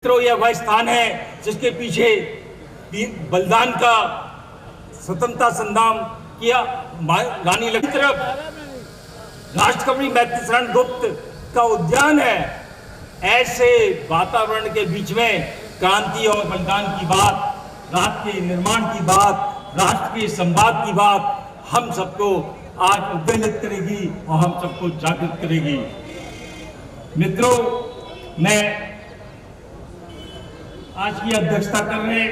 मित्रों, यह वह स्थान है जिसके पीछे बलिदान का स्वतंत्रता संग्राम किया रानी लक्ष्मी तरफ राष्ट्रकवि मैत्रेय गुप्त का उद्यान है। ऐसे वातावरण के बीच में क्रांति और बलिदान की बात, राष्ट्र के निर्माण की बात, राष्ट्र के संवाद की बात हम सबको आज उद्वेलित करेगी और हम सबको जागृत करेगी। मित्रों, मैं आज की अध्यक्षता कर रहे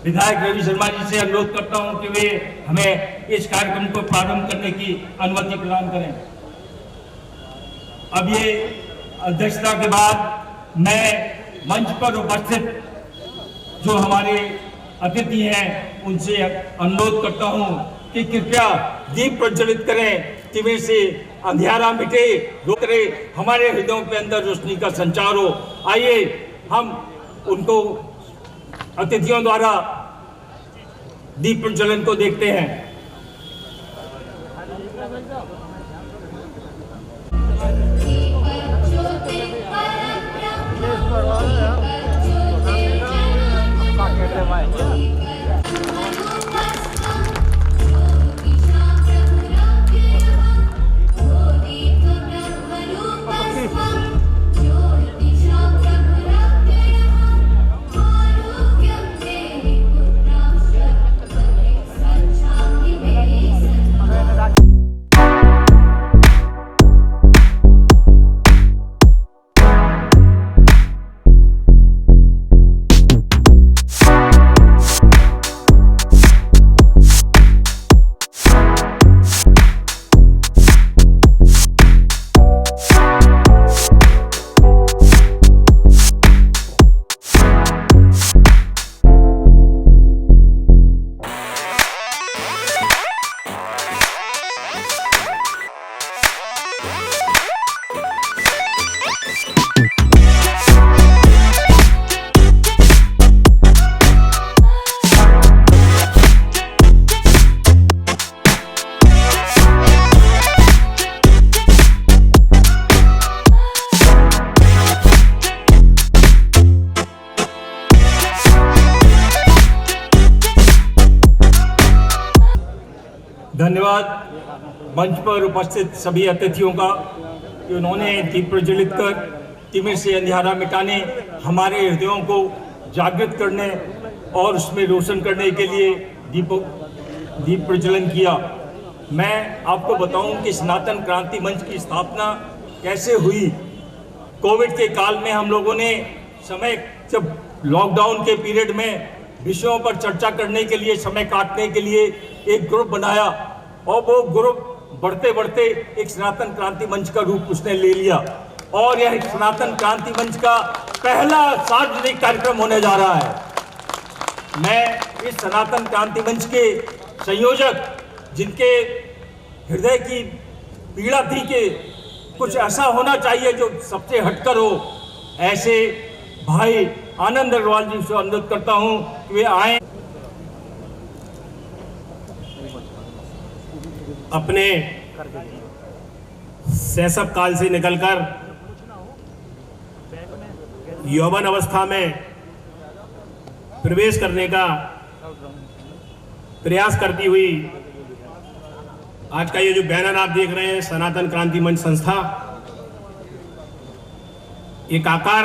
विधायक रवि शर्मा जी से अनुरोध करता हूं कि वे हमें इस कार्यक्रम को प्रारंभ करने की अनुमति प्रदान करें। अब ये अध्यक्षता के बाद मैं मंच पर उपस्थित जो हमारे अतिथि हैं उनसे अनुरोध करता हूं कि कृपया दीप प्रज्वलित करें, तिमिर से अंधियारा मिटे, रोक रहे हमारे हृदयों के अंदर रोशनी का संचार हो। आइए हम उनको अतिथियों द्वारा दीप प्रज्वलन को देखते हैं। धन्यवाद मंच पर उपस्थित सभी अतिथियों का कि उन्होंने दीप प्रज्वलित कर तिमिर से अंधियारा मिटाने, हमारे हृदयों को जागृत करने और उसमें रोशन करने के लिए दीप प्रज्वलन किया। मैं आपको बताऊं कि सनातन क्रांति मंच की स्थापना कैसे हुई। कोविड के काल में हम लोगों ने समय, जब लॉकडाउन के पीरियड में विषयों पर चर्चा करने के लिए, समय काटने के लिए एक ग्रुप बनाया और वो ग्रुप बढ़ते बढ़ते एक सनातन क्रांति मंच का रूप उसने ले लिया और यह सनातन क्रांति मंच का पहला सार्वजनिक कार्यक्रम होने जा रहा है। मैं इस सनातन क्रांति मंच के संयोजक, जिनके हृदय की पीड़ा थी कि कुछ ऐसा होना चाहिए जो सबसे हटकर हो, ऐसे भाई आनंद अग्रवाल जी से अनुरोध करता हूं कि वे आए। अपने शैशव काल से निकलकर यौवन अवस्था में प्रवेश करने का प्रयास करती हुई आज का ये जो बैनर आप देख रहे हैं, सनातन क्रांति मंच संस्था, एक आकार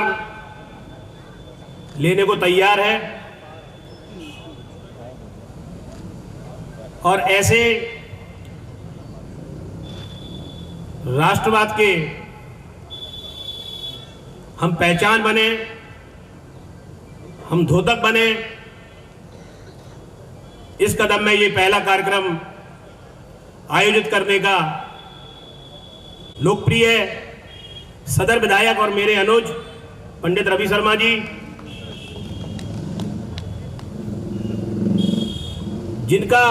लेने को तैयार है और ऐसे राष्ट्रवाद के हम पहचान बने, हम द्योतक बने। इस कदम में ये पहला कार्यक्रम आयोजित करने का लोकप्रिय सदर विधायक और मेरे अनुज पंडित रवि शर्मा जी, जिनका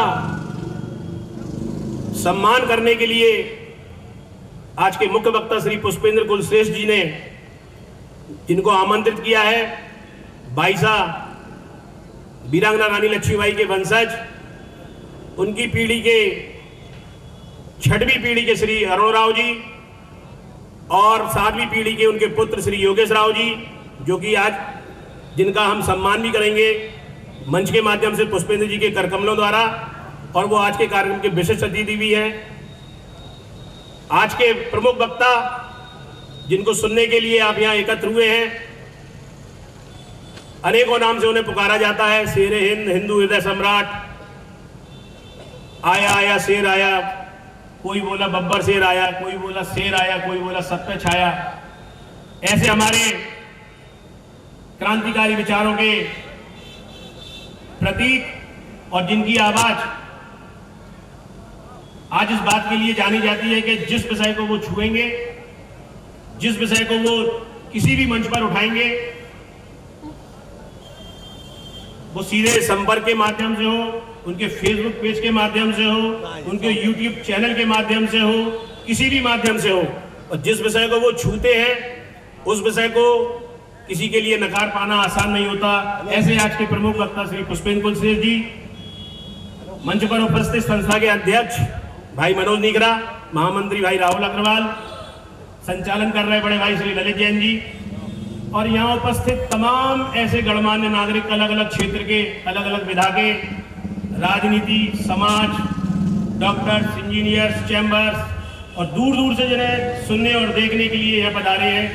सम्मान करने के लिए आज के मुख्य वक्ता श्री पुष्पेंद्र कुलश्रेष्ठ जी ने जिनको आमंत्रित किया है, बाईसा वीरांगना रानी लक्ष्मीबाई के वंशज, उनकी पीढ़ी के 6वीं पीढ़ी के श्री अरुण राव जी और 7वीं पीढ़ी के उनके पुत्र श्री योगेश राव जी जो कि आज जिनका हम सम्मान भी करेंगे मंच के माध्यम से पुष्पेंद्र जी के करकमलों द्वारा, और वो आज के कार्यक्रम के विशिष्ट अतिथि भी हैं। आज के प्रमुख वक्ता जिनको सुनने के लिए आप यहाँ एकत्र हुए हैं, अनेकों नाम से उन्हें पुकारा जाता है। शेर हिंद, हिंदू हृदय सम्राट, आया आया शेर आया, कोई बोला बब्बर शेर आया, कोई बोला शेर आया, कोई बोला सत्य छाया। ऐसे हमारे क्रांतिकारी विचारों के प्रतीक और जिनकी आवाज आज इस बात के लिए जानी जाती है कि जिस विषय को वो छुएंगे, जिस विषय को वो किसी भी मंच पर उठाएंगे, वो सीधे संपर्क के माध्यम से हो, उनके फेसबुक पेज के माध्यम से हो, उनके यूट्यूब चैनल के माध्यम से हो, किसी भी माध्यम से हो, और जिस विषय को वो छूते हैं उस विषय को किसी के लिए नकार पाना आसान नहीं होता। ऐसे आज के प्रमुख वक्ता श्री पुष्पेंद्र कुलश्रेष्ठ जी, मंच पर उपस्थित संस्था के अध्यक्ष भाई मनोज नीगरा, महामंत्री भाई राहुल अग्रवाल, संचालन कर रहे बड़े भाई श्री ललित जैन जी, और यहाँ उपस्थित तमाम ऐसे गणमान्य नागरिक, अलग अलग क्षेत्र के, अलग अलग विधा के, राजनीति, समाज, डॉक्टर्स, इंजीनियर्स, चैम्बर्स और दूर दूर से जिन्हें सुनने और देखने के लिए यह पधारे हैं,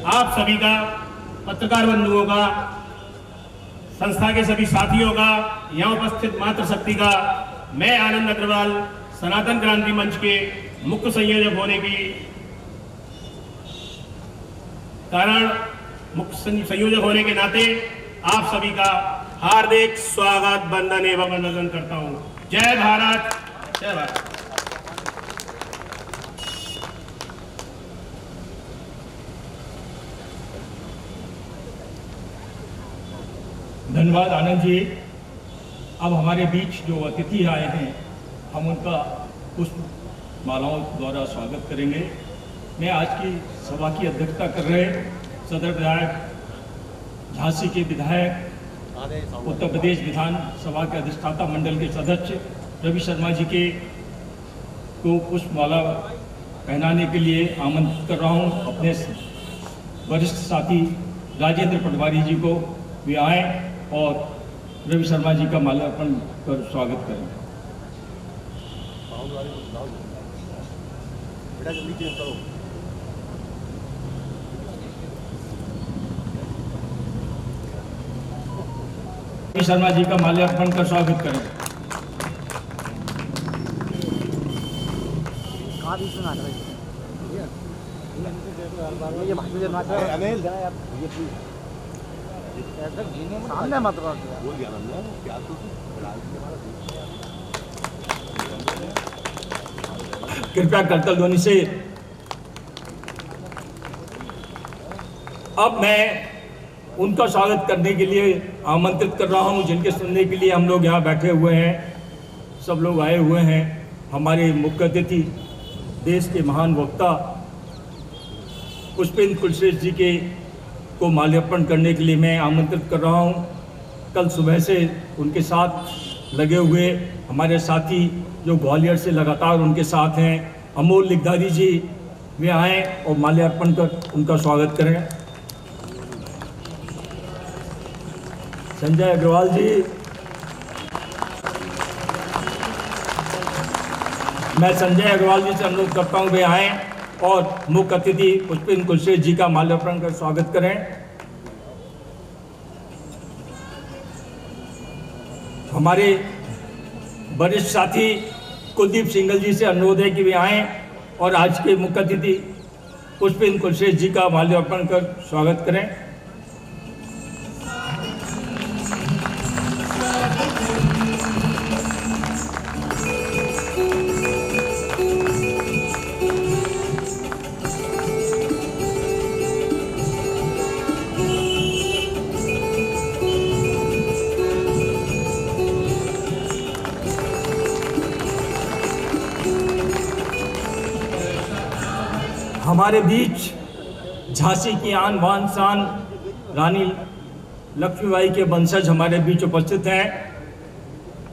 आप सभी का, पत्रकार बंधुओं का, संस्था के सभी साथियों का, यहाँ उपस्थित मातृशक्ति का, मैं आनंद अग्रवाल सनातन क्रांति मंच के मुख्य संयोजक होने की कारण, मुख्य संयोजक होने के नाते आप सभी का हार्दिक स्वागत, वंदन एवं अभिनंदन करता हूं। जय भारत, जय भारत। धन्यवाद आनंद जी। अब हमारे बीच जो अतिथि आए हैं, हम उनका पुष्प मालाओं द्वारा स्वागत करेंगे। मैं आज की सभा की अध्यक्षता कर रहे सदर विधायक, झांसी के विधायक, उत्तर प्रदेश विधानसभा के अधिष्ठाता मंडल के सदस्य रवि शर्मा जी के को पुष्पमाला पहनाने के लिए आमंत्रित कर रहा हूं। अपने वरिष्ठ साथी राजेंद्र पटवारी जी को भी आए और रवि शर्मा जी का माल्यार्पण कर स्वागत करें। रवि शर्मा जी का माल्यार्पण कर स्वागत करें। सामने मत कृपया करतल ध्वनि से। अब मैं उनका स्वागत करने के लिए आमंत्रित कर रहा हूं, जिनके सुनने के लिए हम लोग यहाँ बैठे हुए हैं, सब लोग आए हुए हैं। हमारे मुख्य अतिथि, देश के महान वक्ता पुष्पेंद्र कुलश्रेष्ठ जी के को माल्यार्पण करने के लिए मैं आमंत्रित कर रहा हूं। कल सुबह से उनके साथ लगे हुए हमारे साथी जो ग्वालियर से लगातार उनके साथ हैं, अमोल लिखधारी जी, वे आए और माल्यार्पण कर उनका स्वागत करें। संजय अग्रवाल जी, मैं संजय अग्रवाल जी से अनुरोध करता हूं वे आए और मुख्य अतिथि पुष्पेंद्र कुलश्रेष्ठ जी का माल्यार्पण कर स्वागत करें। हमारे वरिष्ठ साथी कुलदीप सिंघल जी से अनुरोध है कि वे आएं और आज के मुख्य अतिथि पुष्पेंद्र कुलश्रेष्ठ जी का माल्यार्पण कर स्वागत करें। हमारे बीच झांसी की आन बान शान रानी लक्ष्मीबाई के वंशज हमारे बीच उपस्थित हैं।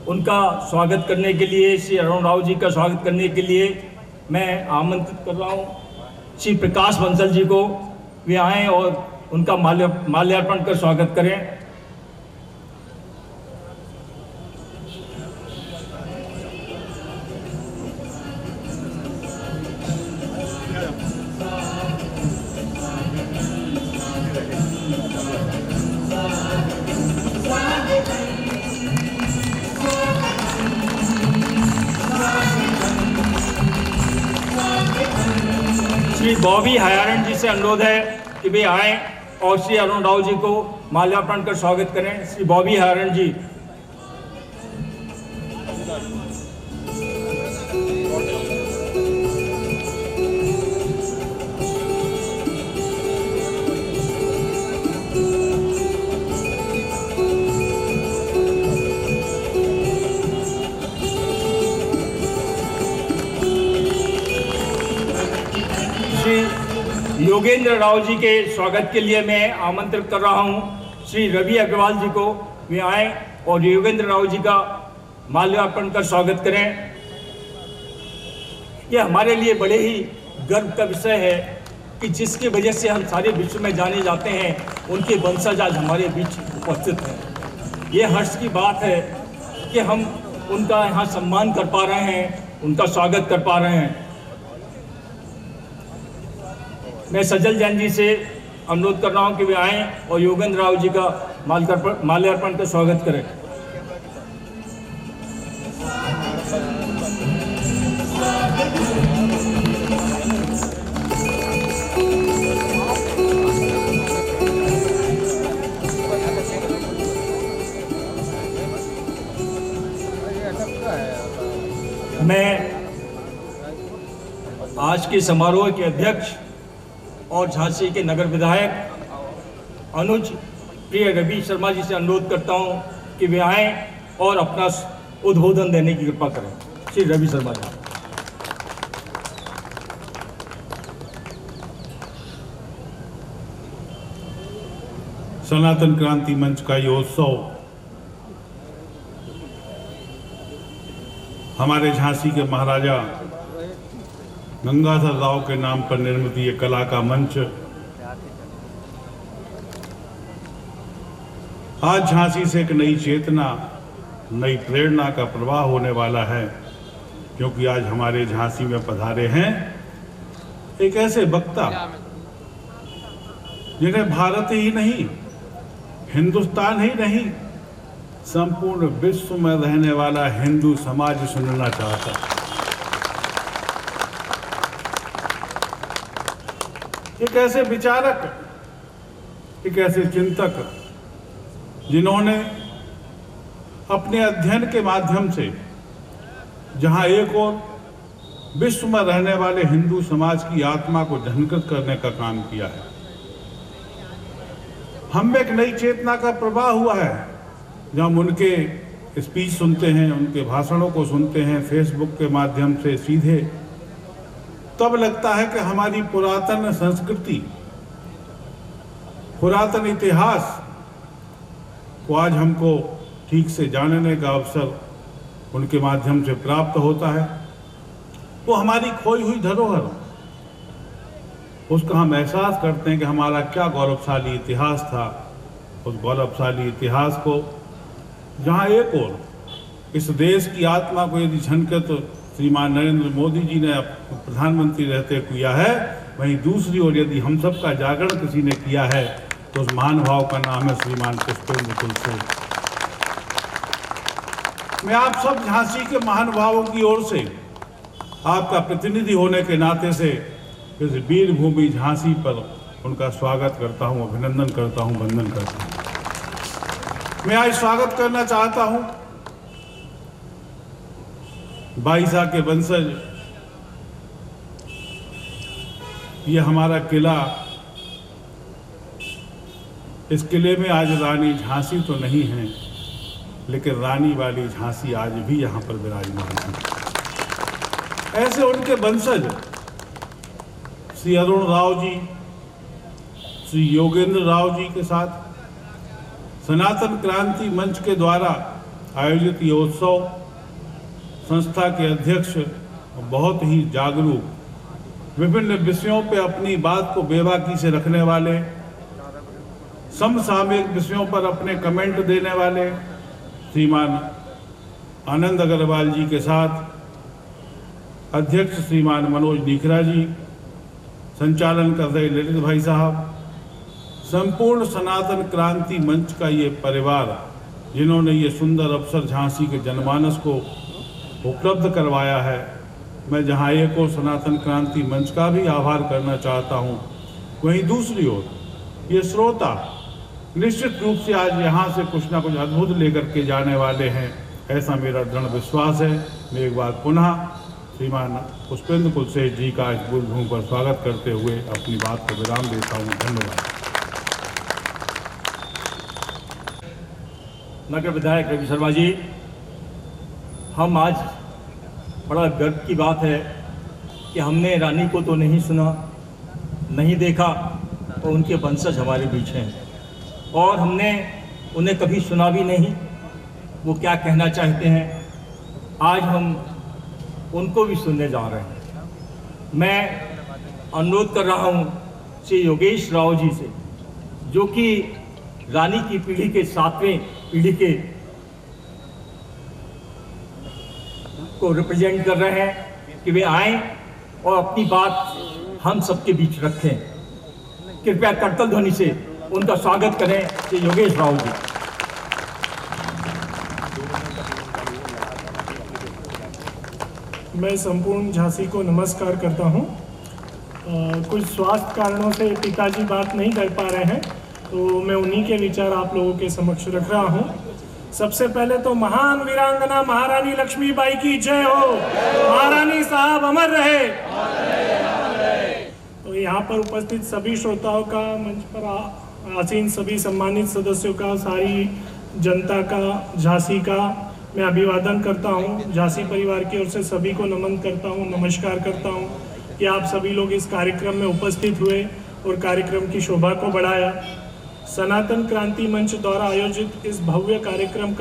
उनका स्वागत करने के लिए, श्री अरुण राव जी का स्वागत करने के लिए मैं आमंत्रित कर रहा हूं श्री प्रकाश बंसल जी को। वे आएँ और उनका माल्यार्पण कर स्वागत करें। श्री बॉबी हयारण जी से अनुरोध है कि वे आएं और श्री अरुण राव जी को माल्यार्पण कर स्वागत करें। श्री बॉबी हयारण जी। योगेंद्र राव जी के स्वागत के लिए मैं आमंत्रित कर रहा हूं श्री रवि अग्रवाल जी को। वे आएं और योगेंद्र राव जी का माल्यार्पण कर स्वागत करें। यह हमारे लिए बड़े ही गर्व का विषय है कि जिसकी वजह से हम सारे विश्व में जाने जाते हैं, उनके वंशज आज हमारे बीच उपस्थित हैं। ये हर्ष की बात है कि हम उनका यहाँ सम्मान कर पा रहे हैं, उनका स्वागत कर पा रहे हैं। मैं सजल जैन जी से अनुरोध कर रहा हूं कि वे आएं और योगेंद्र राव जी का माल्यार्पण का स्वागत करें। मैं आज के समारोह के अध्यक्ष और झांसी के नगर विधायक अनुज प्रिय रवि शर्मा जी से अनुरोध करता हूं कि वे आएं और अपना उद्बोधन देने की कृपा करें। श्री रवि शर्मा जी। सनातन क्रांति मंच का ये उत्सव हमारे झांसी के महाराजा गंगाधर राव के नाम पर निर्मित ये कला का मंच आज झांसी से एक नई चेतना, नई प्रेरणा का प्रवाह होने वाला है, क्योंकि आज हमारे झांसी में पधारे हैं एक ऐसे वक्ता जिन्हें भारत ही नहीं, हिंदुस्तान ही नहीं, संपूर्ण विश्व में रहने वाला हिंदू समाज सुनना चाहता है। एक ऐसे विचारक, एक ऐसे चिंतक जिन्होंने अपने अध्ययन के माध्यम से जहां एक और विश्व में रहने वाले हिंदू समाज की आत्मा को झंकृत करने का काम किया है। हम में एक नई चेतना का प्रवाह हुआ है। जब हम उनके स्पीच सुनते हैं, उनके भाषणों को सुनते हैं फेसबुक के माध्यम से सीधे, तब लगता है कि हमारी पुरातन संस्कृति, पुरातन इतिहास को आज हमको ठीक से जानने का अवसर उनके माध्यम से प्राप्त होता है। वो हमारी खोई हुई धरोहर, उसका हम एहसास करते हैं कि हमारा क्या गौरवशाली इतिहास था। उस गौरवशाली इतिहास को जहाँ एक और इस देश की आत्मा को यदि झनकृत श्रीमान नरेंद्र मोदी जी ने प्रधानमंत्री रहते किया है, वहीं दूसरी ओर यदि हम सब का जागरण किसी ने किया है तो उस महानुभाव का नाम है श्रीमान पुष्पेंद्र कुलश्रेष्ठ। मैं आप सब झांसी के महानुभावों की ओर से आपका प्रतिनिधि होने के नाते से इस वीर भूमि झांसी पर उनका स्वागत करता हूं, अभिनंदन करता हूं, वंदन करता हूं। मैं आज स्वागत करना चाहता हूं बाईसा के वंशज। ये हमारा किला, इस किले में आज रानी झांसी तो नहीं है, लेकिन रानी वाली झांसी आज भी यहाँ पर विराजमान है। ऐसे उनके वंशज श्री अरुण राव जी, श्री योगेंद्र राव जी के साथ सनातन क्रांति मंच के द्वारा आयोजित ये उत्सव संस्था के अध्यक्ष बहुत ही जागरूक, विभिन्न विषयों पे अपनी बात को बेबाकी से रखने वाले समसामयिक विषयों पर अपने कमेंट देने वाले श्रीमान आनंद अग्रवाल जी के साथ अध्यक्ष श्रीमान मनोज नीखरा जी, संचालन कर रहे ललित भाई साहब, संपूर्ण सनातन क्रांति मंच का ये परिवार जिन्होंने ये सुंदर अवसर झांसी के जनमानस को उपलब्ध करवाया है, मैं जहां एक और सनातन क्रांति मंच का भी आभार करना चाहता हूं, वहीं दूसरी ओर ये श्रोता निश्चित रूप से आज यहाँ से कुछ ना कुछ अद्भुत लेकर के जाने वाले हैं, ऐसा मेरा दृढ़ विश्वास है। मैं एक बार पुनः श्रीमान पुष्पेंद्र कुलश्रेष्ठ जी का इस भूमि पर स्वागत करते हुए अपनी बात को विराम देता हूँ। धन्यवाद। नगर विधायक रवि शर्मा जी, हम आज बड़ा गर्व की बात है कि हमने रानी को तो नहीं सुना, नहीं देखा, और उनके वंशज हमारे बीच हैं और हमने उन्हें कभी सुना भी नहीं वो क्या कहना चाहते हैं। आज हम उनको भी सुनने जा रहे हैं। मैं अनुरोध कर रहा हूं श्री योगेश राव जी से, जो कि रानी की पीढ़ी के 7वें पीढ़ी के को रिप्रेजेंट कर रहे हैं, कि वे आएं और अपनी बात हम सबके बीच रखें। कृपया करतल ध्वनि से उनका स्वागत करें श्री योगेश राव जी। मैं संपूर्ण झांसी को नमस्कार करता हूं। कुछ स्वास्थ्य कारणों से पिताजी बात नहीं कर पा रहे हैं, तो मैं उन्हीं के विचार आप लोगों के समक्ष रख रहा हूं। सबसे पहले तो महान वीरांगना महारानी लक्ष्मीबाई की जय हो, महारानी साहब अमर रहे। तो यहाँ पर उपस्थित सभी श्रोताओं का, मंच पर आसीन सभी सम्मानित सदस्यों का, सारी जनता का, झांसी का मैं अभिवादन करता हूँ। झांसी परिवार की ओर से सभी को नमन करता हूँ, नमस्कार करता हूँ कि आप सभी लोग इस कार्यक्रम में उपस्थित हुए और कार्यक्रम की शोभा को बढ़ाया। सनातन क्रांति मंच द्वारा आयोजित इस भव्य कार्यक्रम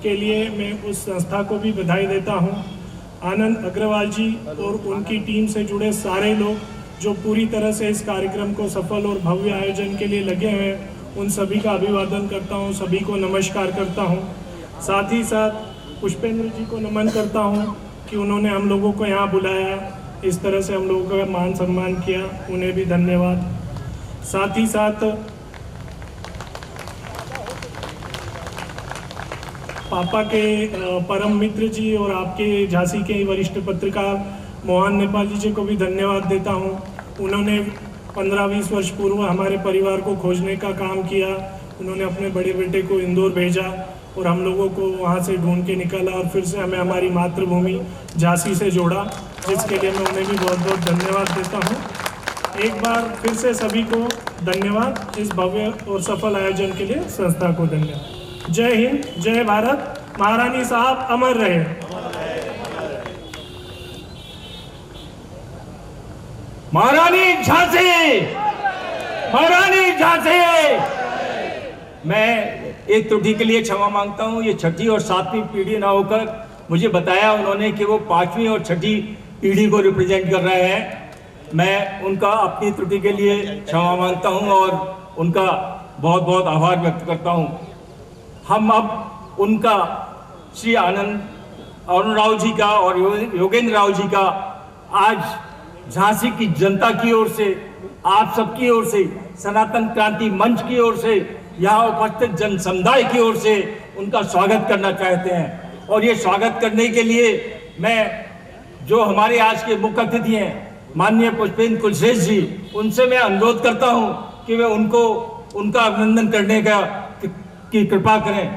के लिए मैं उस संस्था को भी बधाई देता हूँ। आनंद अग्रवाल जी और उनकी टीम से जुड़े सारे लोग जो पूरी तरह से इस कार्यक्रम को सफल और भव्य आयोजन के लिए लगे हैं, उन सभी का अभिवादन करता हूँ, सभी को नमस्कार करता हूँ। साथ ही साथ पुष्पेंद्र जी को नमन करता हूँ कि उन्होंने हम लोगों को यहाँ बुलाया, इस तरह से हम लोगों का मान सम्मान किया, उन्हें भी धन्यवाद। साथ ही साथ पापा के परम मित्र जी और आपके झांसी के वरिष्ठ पत्रकार मोहन नेपाल जी को भी धन्यवाद देता हूँ। उन्होंने 15-20 वर्ष पूर्व हमारे परिवार को खोजने का काम किया। उन्होंने अपने बड़े बेटे को इंदौर भेजा और हम लोगों को वहाँ से ढूंढ के निकाला और फिर से हमें हमारी मातृभूमि झांसी से जोड़ा, जिसके लिए मैं उन्हें भी बहुत बहुत धन्यवाद देता हूँ। एक बार फिर से सभी को धन्यवाद। इस भव्य और सफल आयोजन के लिए संस्था को धन्यवाद। जय हिंद, जय भारत, महारानी साहब अमर रहे। महारानी झांसी, महारानी झांसी। मैं एक त्रुटि के लिए क्षमा मांगता हूँ। ये 6ठी और 7वीं पीढ़ी ना होकर मुझे बताया उन्होंने कि वो 5वीं और 6ठी पीढ़ी को रिप्रेजेंट कर रहे हैं। मैं उनका अपनी त्रुटि के लिए क्षमा मांगता हूँ और उनका बहुत बहुत आभार व्यक्त करता हूँ। हम अब उनका श्री आनंद अरुण राव जी का और योगेंद्र राव जी का आज झांसी की जनता की ओर से, आप सबकी ओर से, सनातन क्रांति मंच की ओर से, यहाँ उपस्थित जन समुदाय की ओर से उनका स्वागत करना चाहते हैं। और ये स्वागत करने के लिए मैं जो हमारे आज के मुख्य अतिथि हैं माननीय पुष्पेंद्र कुलश्रेष्ठ जी, उनसे मैं अनुरोध करता हूं कि वे उनका अभिनंदन करने की कृपा करें।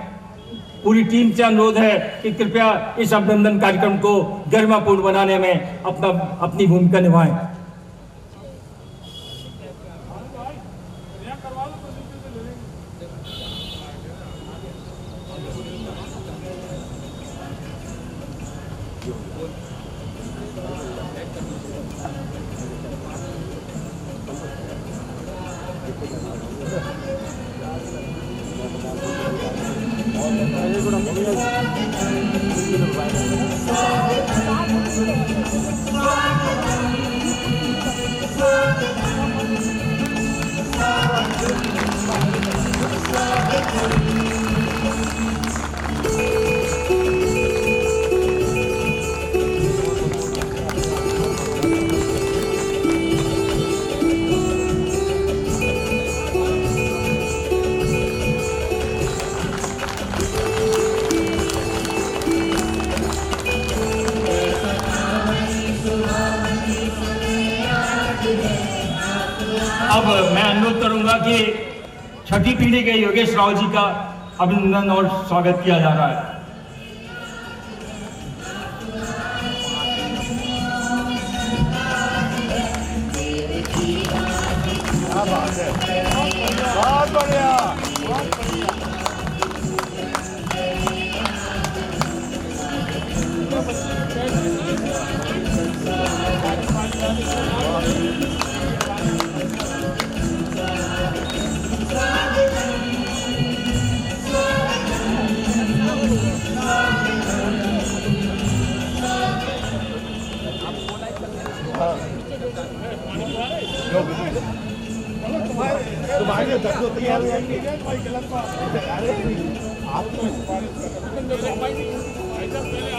पूरी टीम से अनुरोध है कि कृपया इस अभिनंदन कार्यक्रम को गरिमापूर्ण बनाने में अपनी भूमिका निभाएं। अब मैं अनुरोध करूंगा कि छठी पीढ़ी के योगेश राव जी का अभिनंदन और स्वागत किया जा रहा है। बहुत बढ़िया, बहुत बढ़िया।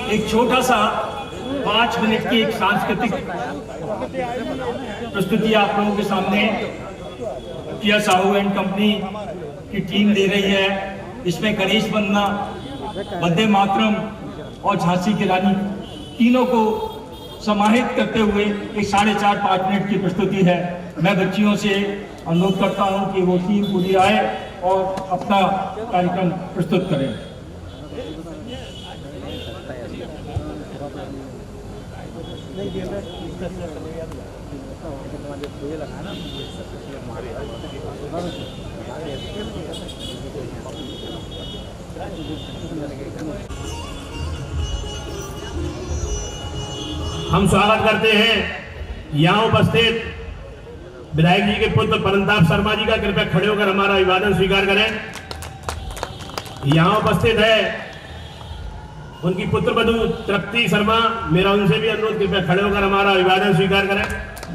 एक छोटा सा 5 मिनट की एक सांस्कृतिक प्रस्तुति आप लोगों के सामने किया साहू एंड कंपनी की टीम दे रही है। इसमें गणेश वंदना, वंदे मातरम और झांसी की रानी तीनों को समाहित करते हुए एक 4.5-5 मिनट की प्रस्तुति है। मैं बच्चियों से अनुरोध करता हूं कि वो टीम पूरी आए और अपना कार्यक्रम प्रस्तुत करें। हम स्वागत करते हैं यहाँ उपस्थित विधायक जी के पुत्र परंताप शर्मा जी का। कृपया खड़े होकर हमारा अभिवादन स्वीकार करें। यहाँ उपस्थित है उनकी पुत्र वधू तृप्ति शर्मा। मेरा उनसे भी अनुरोध, कृपया खड़े होकर हमारा अभिवादन स्वीकार करें।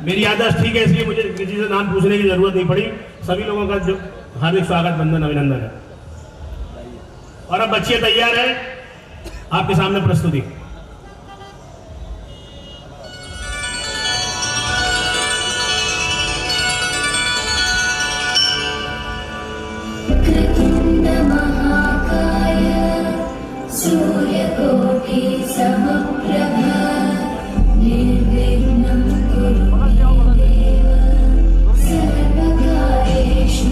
मेरी आदत ठीक है, इसलिए मुझे किसी से नाम पूछने की जरूरत नहीं पड़ी। सभी लोगों का जो हार्दिक स्वागत, वंदन, अभिनंदन है। और अब बच्चे तैयार हैं, आपके सामने प्रस्तुति। सूर्यकोटि समप्रभ निर्विघ्नं कुरु मे देव सर्वकार्येषु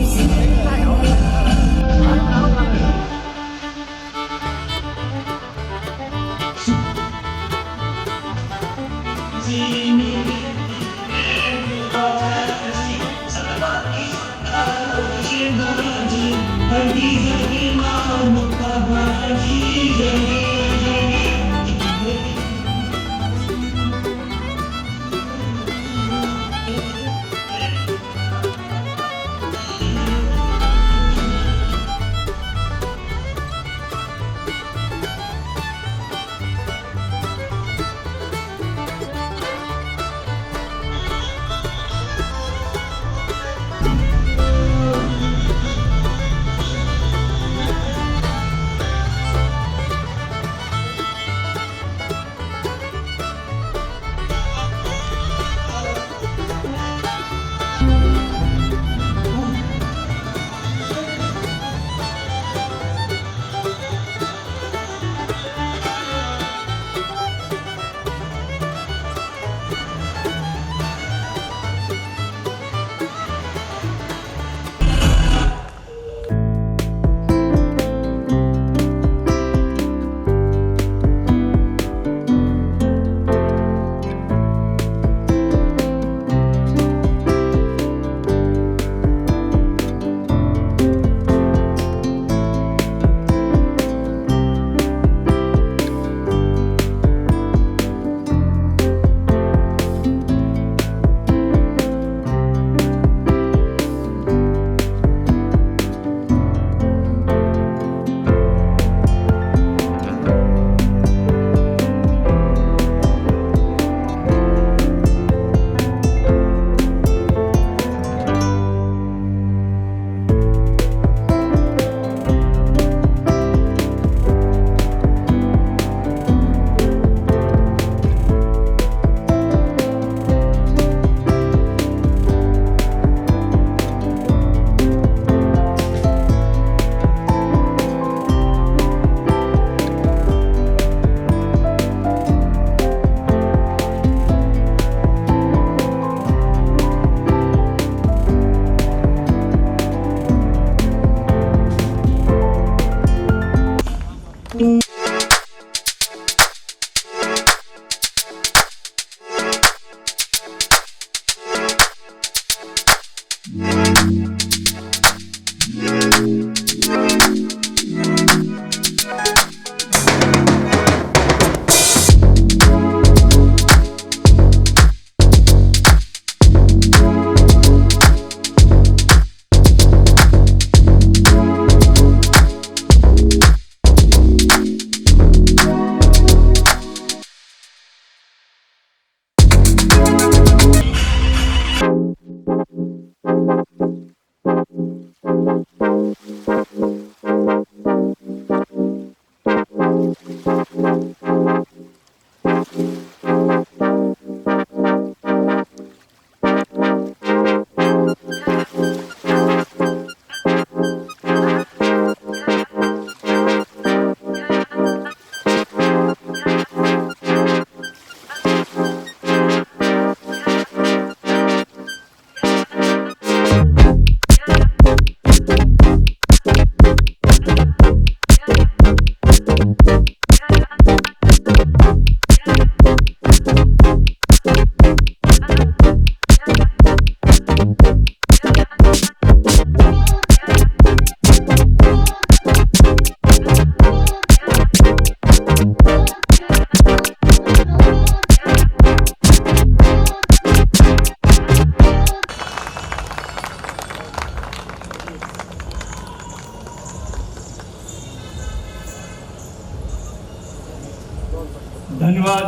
धन्यवाद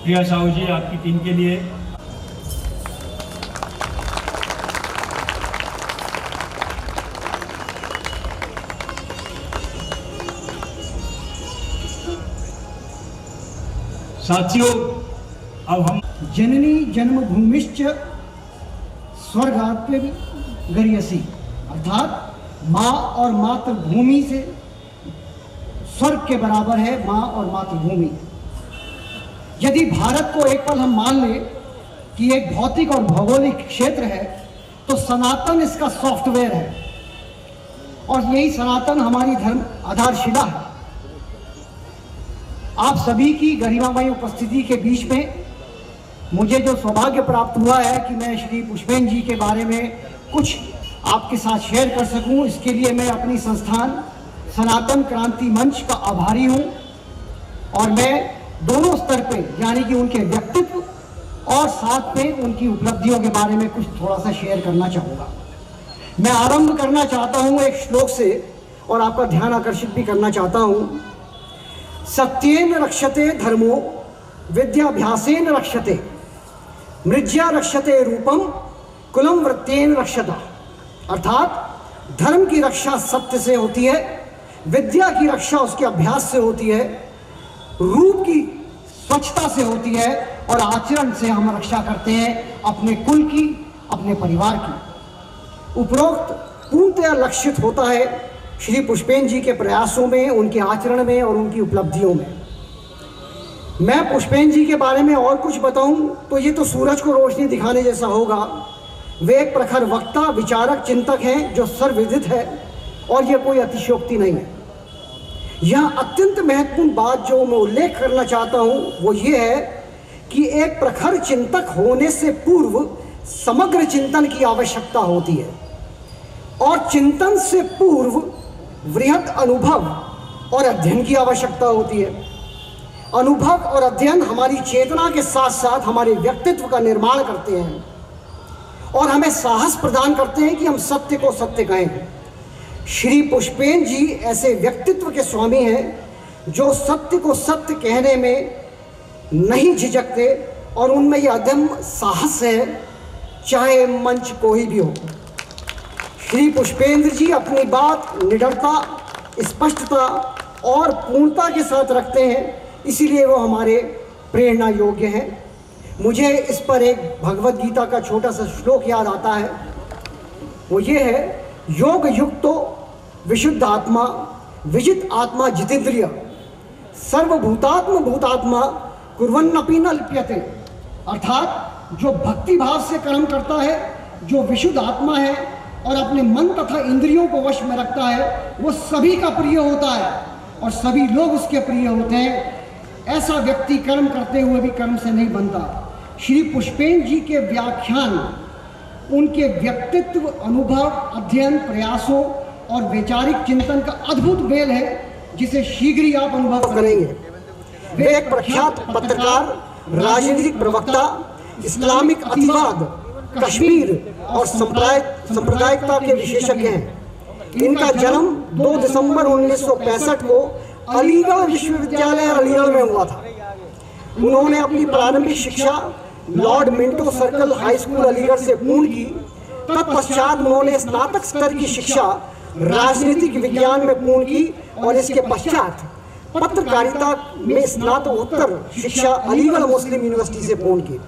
प्रिया साहू जी आपकी टीम के लिए। साथियों, अब हम जननी जन्मभूमिश्च स्वर्गात् गरीयसी, अर्थात माँ और मातृभूमि से स्वर्ग के बराबर है माँ और मातृभूमि। यदि भारत को एक पल हम मान लें कि एक भौतिक और भौगोलिक क्षेत्र है, तो सनातन इसका सॉफ्टवेयर है और यही सनातन हमारी धर्म आधारशिला है। आप सभी की गरिमामय उपस्थिति के बीच में मुझे जो सौभाग्य प्राप्त हुआ है कि मैं श्री पुष्पेन जी के बारे में कुछ आपके साथ शेयर कर सकूं, इसके लिए मैं अपनी संस्थान सनातन क्रांति मंच का आभारी हूं और मैं दोनों स्तर पे, यानी कि उनके व्यक्तित्व और साथ में उनकी उपलब्धियों के बारे में कुछ थोड़ा सा शेयर करना चाहूँगा। मैं आरंभ करना चाहता हूँ एक श्लोक से और आपका ध्यान आकर्षित भी करना चाहता हूँ। सत्येन रक्षते धर्मो विद्याभ्यासेन रक्षते, मृज्या रक्षते रूपम कुलम वृत्तेन रक्षता। अर्थात धर्म की रक्षा सत्य से होती है, विद्या की रक्षा उसके अभ्यास से होती है, रूप की स्वच्छता से होती है और आचरण से हम रक्षा करते हैं अपने कुल की, अपने परिवार की। उपरोक्त पूर्णतया लक्षित होता है श्री पुष्पेन जी के प्रयासों में, उनके आचरण में और उनकी उपलब्धियों में। मैं पुष्पेन जी के बारे में और कुछ बताऊं तो ये तो सूरज को रोशनी दिखाने जैसा होगा। वे एक प्रखर वक्ता, विचारक, चिंतक हैं जो सर्वविदित है और ये कोई अतिशयोक्ति नहीं है। यह अत्यंत महत्वपूर्ण बात जो मैं उल्लेख करना चाहता हूं वो ये है कि एक प्रखर चिंतक होने से पूर्व समग्र चिंतन की आवश्यकता होती है और चिंतन से पूर्व वृहत अनुभव और अध्ययन की आवश्यकता होती है। अनुभव और अध्ययन हमारी चेतना के साथ साथ हमारे व्यक्तित्व का निर्माण करते हैं और हमें साहस प्रदान करते हैं कि हम सत्य को सत्य कहें। श्री पुष्पेन जी ऐसे व्यक्तित्व के स्वामी हैं जो सत्य को सत्य कहने में नहीं झिझकते और उनमें यह अदम्य साहस है, चाहे मंच कोई भी हो। श्री पुष्पेंद्र जी अपनी बात निडरता, स्पष्टता और पूर्णता के साथ रखते हैं, इसीलिए वो हमारे प्रेरणा योग्य हैं। मुझे इस पर एक भगवद गीता का छोटा सा श्लोक याद आता है। वो ये है, योग युक्तो विशुद्ध आत्मा विजित आत्मा जितेंद्रिय सर्वभूतात्म भूतात्मा कुर्वन्नपि न लिप्यते। अर्थात जो भक्ति भाव से कर्म करता है, जो विशुद्ध आत्मा है और अपने मन तथा इंद्रियों को वश में रखता है, वो सभी का प्रिय होता है और सभी लोग उसके प्रिय होते हैं। ऐसा व्यक्ति कर्म करते हुए भी कर्म से नहीं बनता। श्री पुष्पेन जी के व्याख्यान उनके व्यक्तित्व, अनुभव, अध्ययन, प्रयासों और वैचारिक चिंतन का अद्भुत मेल है जिसे शीघ्र ही आप अनुभव करेंगे। वे एक प्रख्यात पत्रकार, राजनीतिक प्रवक्ता, इस्लामिक अतिवाद, कश्मीर और सांप्रदायिकता के विशेषज्ञ हैं। इनका जन्म 2 दिसंबर 1965 को अलीगढ़ विश्वविद्यालय अलीगढ़ में हुआ था। उन्होंने अपनी प्रारंभिक शिक्षा Lord Minto circle high school Aligarh से पूर्ण की। तत्पश्चात उन्होंने स्नातक स्तर की शिक्षा राजनीतिक विज्ञान में पूर्ण की और इसके पश्चात पत्रकारिता में स्नातकोत्तर शिक्षा अलीगढ़ मुस्लिम यूनिवर्सिटी से पूर्ण की।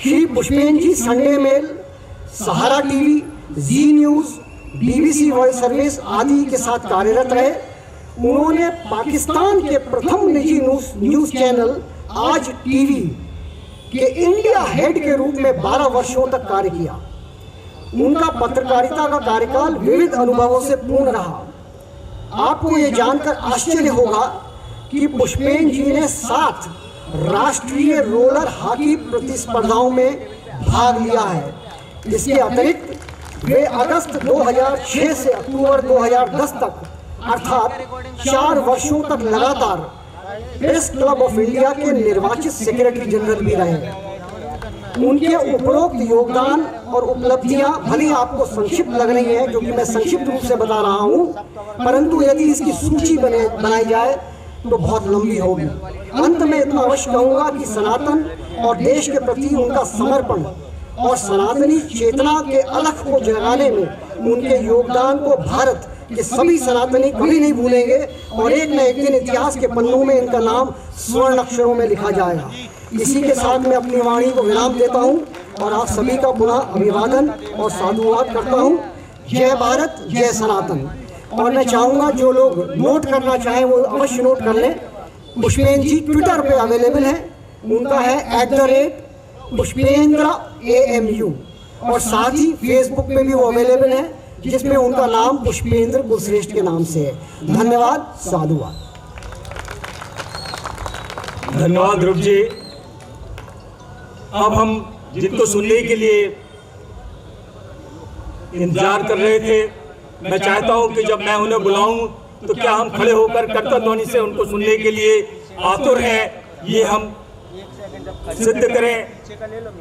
श्री पुष्पेन जी संडे मेल, सहारा टीवी, जी न्यूज, BBC वर्ल्ड सर्विस आदि के साथ कार्यरत रहे। उन्होंने पाकिस्तान के प्रथम निजी न्यूज चैनल आज टीवी के इंडिया हेड के रूप में 12 वर्षों तक कार्य किया। उनका पत्रकारिता का कार्यकाल विविध अनुभवों से पूर्ण रहा। आपको ये जानकर आश्चर्य होगा कि पुष्पेन जी ने 7 राष्ट्रीय रोलर हॉकी प्रतिस्पर्धाओं में भाग लिया है। इसके अतिरिक्त वे अगस्त 2006 से अक्टूबर 2010 तक अर्थात 4 वर्षों तक लगातार प्रेस क्लब ऑफ इंडिया के निर्वाचित सेक्रेटरी जनरल भी रहे। उनके उपरोक्त योगदान और उपलब्धियां भले आपको संक्षिप्त लग रही हैं, क्योंकि मैं संक्षिप्त रूप से बता रहा हूं, परंतु यदि इसकी सूची बनाई जाए तो बहुत लंबी होगी। अंत में इतना अवश्य कहूँगा कि सनातन और देश के प्रति उनका समर्पण और सनातनी चेतना के अलख को जगाने में उनके योगदान को भारत के सभी सनातनी कभी नहीं भूलेंगे और एक न एक दिन इतिहास के पन्नों में इनका नाम स्वर्ण अक्षरों में लिखा जाएगा। इसी के साथ मैं अपनी वाणी को विराम देता हूँ और आप सभी का पुनः अभिवादन और साधुवाद करता हूँ। जय भारत, जय सनातन। और मैं चाहूँगा जो लोग नोट करना चाहें वो अवश्य नोट कर लें। पुष्पेंद्र जी ट्विटर पे अवेलेबल है, उनका है @पुष्पेंद्र AMU, और साथ ही फेसबुक पे भी वो अवेलेबल है जिसमें उनका नाम पुष्पेंद्र कुलश्रेष्ठ के नाम से है। धन्यवाद, साधुवाद। धन्यवाद ध्रुव जी। अब हम जिनको सुनने के लिए इंतजार कर रहे थे, मैं चाहता हूं कि जब मैं उन्हें बुलाऊं तो क्या हम खड़े होकर कर्तव्य ध्वनि से उनको सुनने के लिए आतुर हैं, ये हम सिद्ध करें।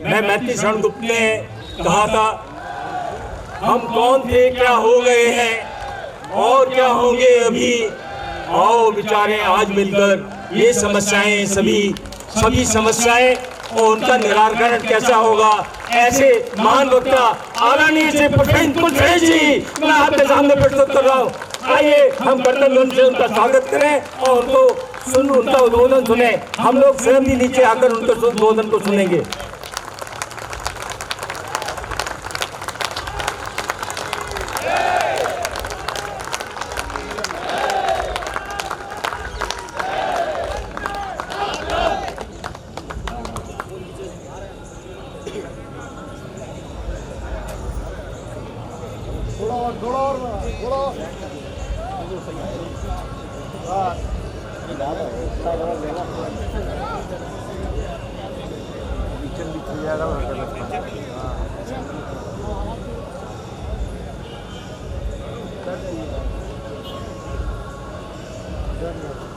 मैं मैत्री शरण गुप्त ने कहा था, हम कौन थे, क्या हो गए हैं और क्या होंगे अभी। आओ विचारें आज मिलकर ये समस्याएं, सभी समस्याएं और उनका निराकरण कैसा होगा। ऐसे महान वक्ता आदरणीय श्री पुष्पेंद्र कुलश्रेष्ठ जी मैं आपके सामने प्रस्तुत कर रहा हूँ। आइए हम कर्तव्य से उनका स्वागत करें और उनका उद्बोधन सुने। हम लोग स्वयं भी नीचे आकर उनके उद्बोधन को सुनेंगे। Good.